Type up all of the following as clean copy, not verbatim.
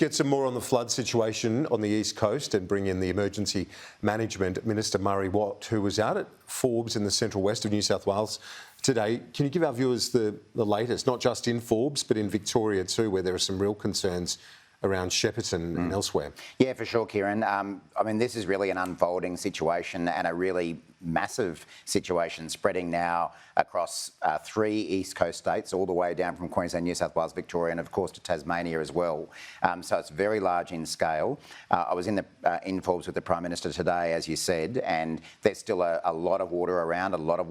Get some more on the flood situation on the East Coast and bring in the Emergency Management Minister Murray Watt, who was out at Forbes in the central west of New South Wales today. Can you give our viewers the latest, not just in Forbes, but in Victoria too, where there are some real concerns around Shepparton and elsewhere? Yeah, for sure, Kieran. I mean, this is really an unfolding situation and a really massive situation spreading now across 3 East Coast states, all the way down from Queensland, New South Wales, Victoria, and of course to Tasmania as well. So it's very large in scale. I was in Forbes with the Prime Minister today, as you said, and there's still a lot of water around, a lot of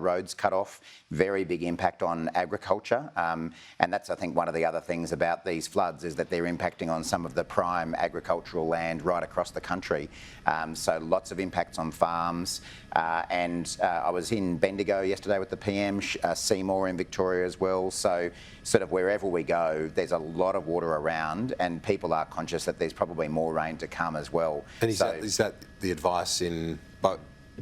roads cut off, very big impact on agriculture. And that's, I think, one of the other things about these floods is that they're impacting on some of the prime agricultural land right across the country. So lots of impacts on farms. I was in Bendigo yesterday with the PM, Seymour in Victoria as well. So sort of wherever we go, there's a lot of water around and people are conscious that there's probably more rain to come as well. And is that the advice in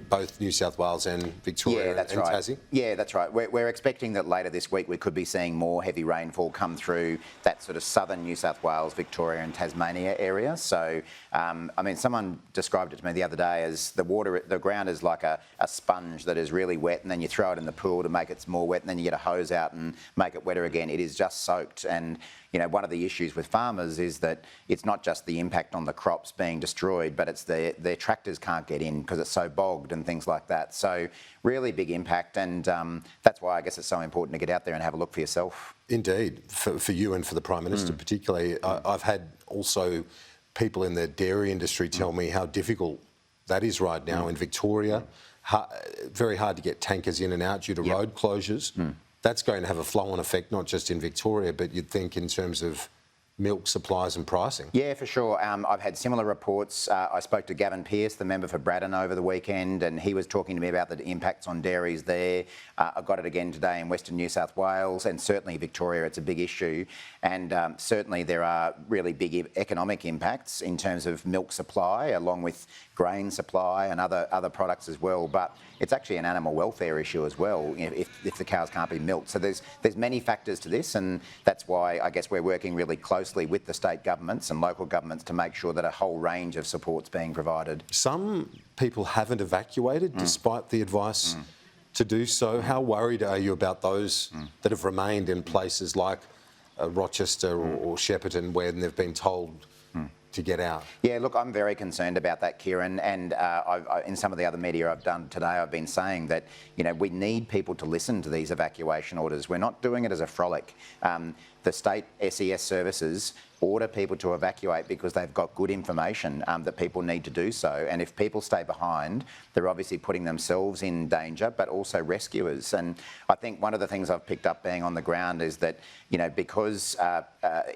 both New South Wales and Victoria and Tassie? Yeah, that's right. We're expecting that later this week we could be seeing more heavy rainfall come through that sort of southern New South Wales, Victoria and Tasmania area. So, I mean, someone described it to me the other day as the ground is like a sponge that is really wet and then you throw it in the pool to make it more wet and then you get a hose out and make it wetter again. It is just soaked. And you know, one of the issues with farmers is that it's not just the impact on the crops being destroyed, but it's their tractors can't get in because it's so bogged and things like that. So really big impact, and that's why I guess it's so important to get out there and have a look for yourself. Indeed, for you and for the Prime Minister particularly. I've had also people in the dairy industry tell me how difficult that is right now in Victoria. Very hard to get tankers in and out due to road closures. That's going to have a flow-on effect, not just in Victoria, but you'd think in terms of milk supplies and pricing. Yeah, for sure. I've had similar reports. I spoke to Gavin Pearce, the member for Braddon, over the weekend, and he was talking to me about the impacts on dairies there. I got it again today in Western New South Wales, and certainly Victoria, it's a big issue. And certainly there are really big economic impacts in terms of milk supply, along with grain supply and other products as well. But it's actually an animal welfare issue as well, if the cows can't be milked. So there's many factors to this, and that's why I guess we're working really closely with the state governments and local governments to make sure that a whole range of support's being provided. Some people haven't evacuated despite the advice to do so. How worried are you about those that have remained in places like Rochester or Shepparton where they've been told to get out? Yeah, look, I'm very concerned about that, Kieran, and in some of the other media I've done today, I've been saying that, you know, we need people to listen to these evacuation orders. We're not doing it as a frolic. The state SES services order people to evacuate because they've got good information that people need to do so. And if people stay behind, they're obviously putting themselves in danger, but also rescuers. And I think one of the things I've picked up being on the ground is that, you know, because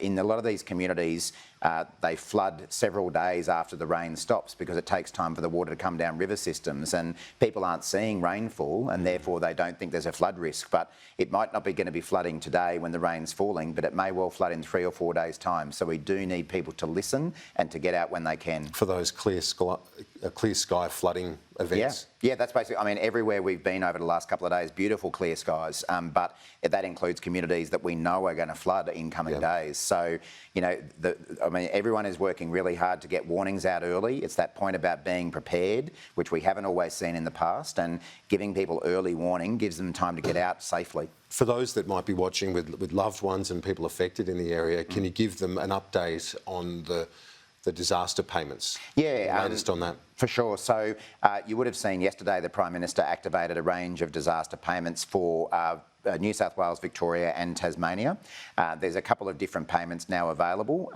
in a lot of these communities, they flood several days after the rain stops because it takes time for the water to come down river systems, and people aren't seeing rainfall and therefore they don't think there's a flood risk. But it might not be going to be flooding today when the rain's falling, but it may well flood in 3 or 4 days' time. So we do need people to listen and to get out when they can. For those clear sky flooding events? Yeah, that's basically, I mean, everywhere we've been over the last couple of days, beautiful clear skies, but that includes communities that we know are going to flood in coming days. So, you know, I mean, everyone is working really hard to get warnings out early. It's that point about being prepared, which we haven't always seen in the past, and giving people early warning gives them time to get out safely. For those that might be watching with loved ones and people affected in the area, can you give them an update on the disaster payments? Yeah. Latest on that? For sure. So you would have seen yesterday the Prime Minister activated a range of disaster payments for New South Wales, Victoria and Tasmania. There's a couple of different payments now available.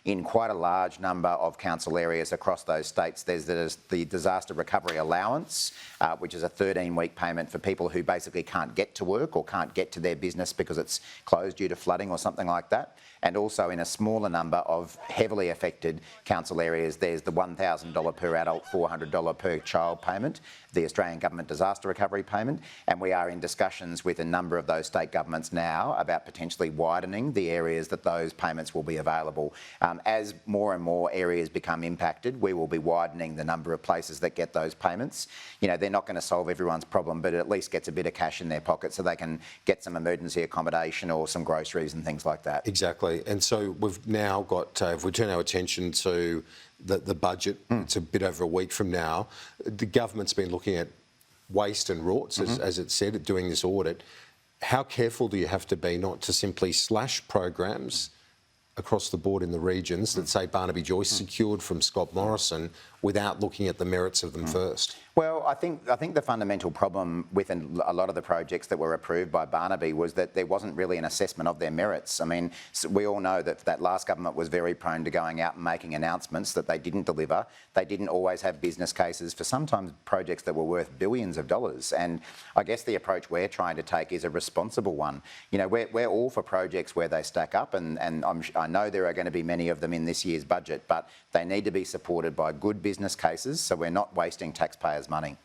In quite a large number of council areas across those states, there's the Disaster Recovery Allowance, which is a 13-week payment for people who basically can't get to work or can't get to their business because it's closed due to flooding or something like that. And also in a smaller number of heavily affected council areas, there's the $1,000 per adult $400 per child payment, the Australian Government Disaster Recovery Payment, and we are in discussions with a number of those state governments now about potentially widening the areas that those payments will be available. As more and more areas become impacted, we will be widening the number of places that get those payments. You know, they're not going to solve everyone's problem, but it at least gets a bit of cash in their pocket so they can get some emergency accommodation or some groceries and things like that. Exactly. And so we've now got, if we turn our attention to the budget, it's a bit over a week from now, the government's been looking at waste and rorts, as it said, at doing this audit. How careful do you have to be not to simply slash programs across the board in the regions that, say, Barnaby Joyce secured from Scott Morrison without looking at the merits of them first? Well, I think the fundamental problem with a lot of the projects that were approved by Barnaby was that there wasn't really an assessment of their merits. I mean, we all know that last government was very prone to going out and making announcements that they didn't deliver. They didn't always have business cases for sometimes projects that were worth billions of dollars. And I guess the approach we're trying to take is a responsible one. You know, we're all for projects where they stack up, and I know there are going to be many of them in this year's budget, but they need to be supported by good business cases so we're not wasting taxpayers' money.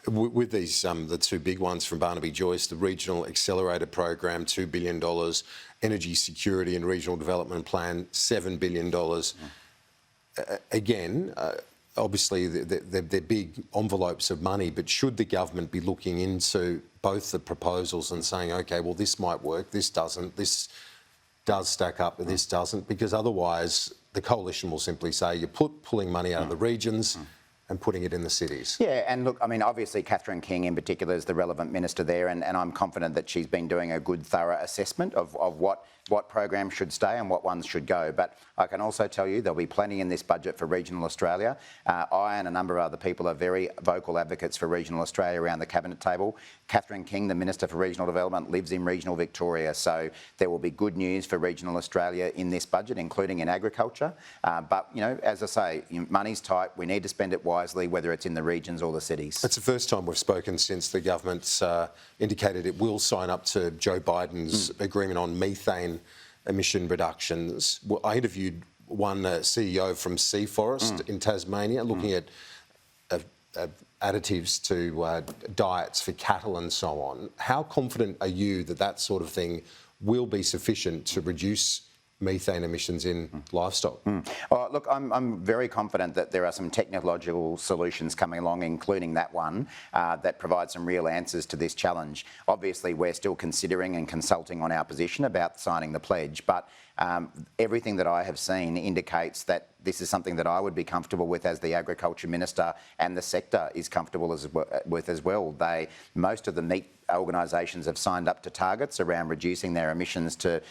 With these, the two big ones from Barnaby Joyce, the Regional Accelerator Program, $2 billion, Energy Security and Regional Development Plan, $7 billion. Again, obviously they're big envelopes of money, but should the government be looking into both the proposals and saying, okay, well, this might work, this doesn't, this does stack up, but this doesn't? Because otherwise the coalition will simply say you're pulling money out of the regions and putting it in the cities. Yeah, and look, I mean, obviously Catherine King in particular is the relevant minister there, and I'm confident that she's been doing a good, thorough assessment of what programs should stay and what ones should go. But I can also tell you there'll be plenty in this budget for regional Australia. I and a number of other people are very vocal advocates for regional Australia around the cabinet table. Catherine King, the Minister for Regional Development, lives in regional Victoria, so there will be good news for regional Australia in this budget, including in agriculture. But, you know, as I say, money's tight. We need to spend it wisely, whether it's in the regions or the cities. It's the first time we've spoken since the government's indicated it will sign up to Joe Biden's agreement on methane emission reductions. Well, I interviewed one CEO from Sea Forest in Tasmania looking at additives to diets for cattle and so on. How confident are you that that sort of thing will be sufficient to reduce methane emissions in livestock? Oh, look, I'm very confident that there are some technological solutions coming along, including that one, that provide some real answers to this challenge. Obviously, we're still considering and consulting on our position about signing the pledge, but everything that I have seen indicates that this is something that I would be comfortable with as the Agriculture Minister, and the sector is comfortable with as well. Most of the meat organisations have signed up to targets around reducing their emissions to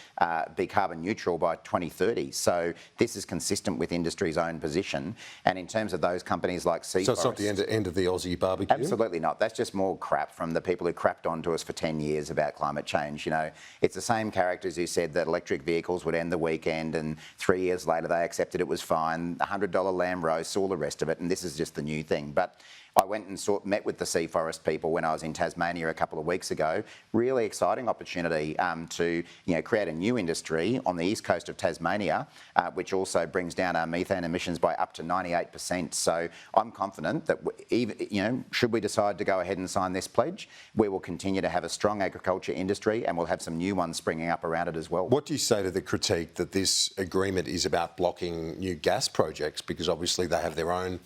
be carbon neutral by 2030. So this is consistent with industry's own position. And in terms of those companies like Sea Forest... So it's not the end of the Aussie barbecue? Absolutely not. That's just more crap from the people who crapped onto us for 10 years about climate change. You know, it's the same characters who said that electric vehicles would end the weekend, and 3 years later they accepted it was fine. $100 lamb roast, all the rest of it, and this is just the new thing. But I went and met with the Sea Forest people when I was in Tasmania a couple of weeks ago. Really exciting opportunity to create a new industry on the east coast of Tasmania, which also brings down our methane emissions by up to 98%. So I'm confident that even, should we decide to go ahead and sign this pledge, we will continue to have a strong agriculture industry, and we'll have some new ones springing up around it as well. What do you say to the critique that this agreement is about blocking new gas projects because obviously they have their own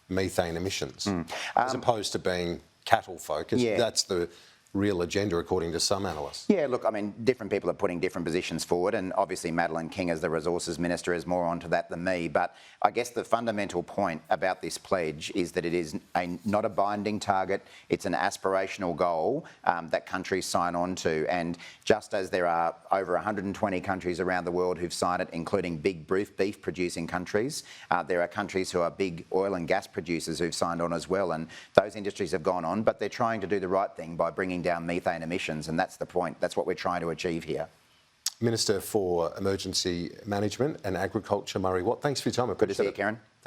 methane emissions, as opposed to being cattle focused? Yeah. That's the real agenda, according to some analysts. Yeah, look, I mean, different people are putting different positions forward, and obviously Madeleine King, as the Resources Minister, is more onto that than me. But I guess the fundamental point about this pledge is that it is not a binding target. It's an aspirational goal that countries sign on to. And just as there are over 120 countries around the world who've signed it, including big beef producing countries, there are countries who are big oil and gas producers who've signed on as well. And those industries have gone on, but they're trying to do the right thing by bringing down methane emissions, and that's the point. That's what we're trying to achieve here. Minister for Emergency Management and Agriculture, Murray Watt, thanks for your time. Good to see you, Karen.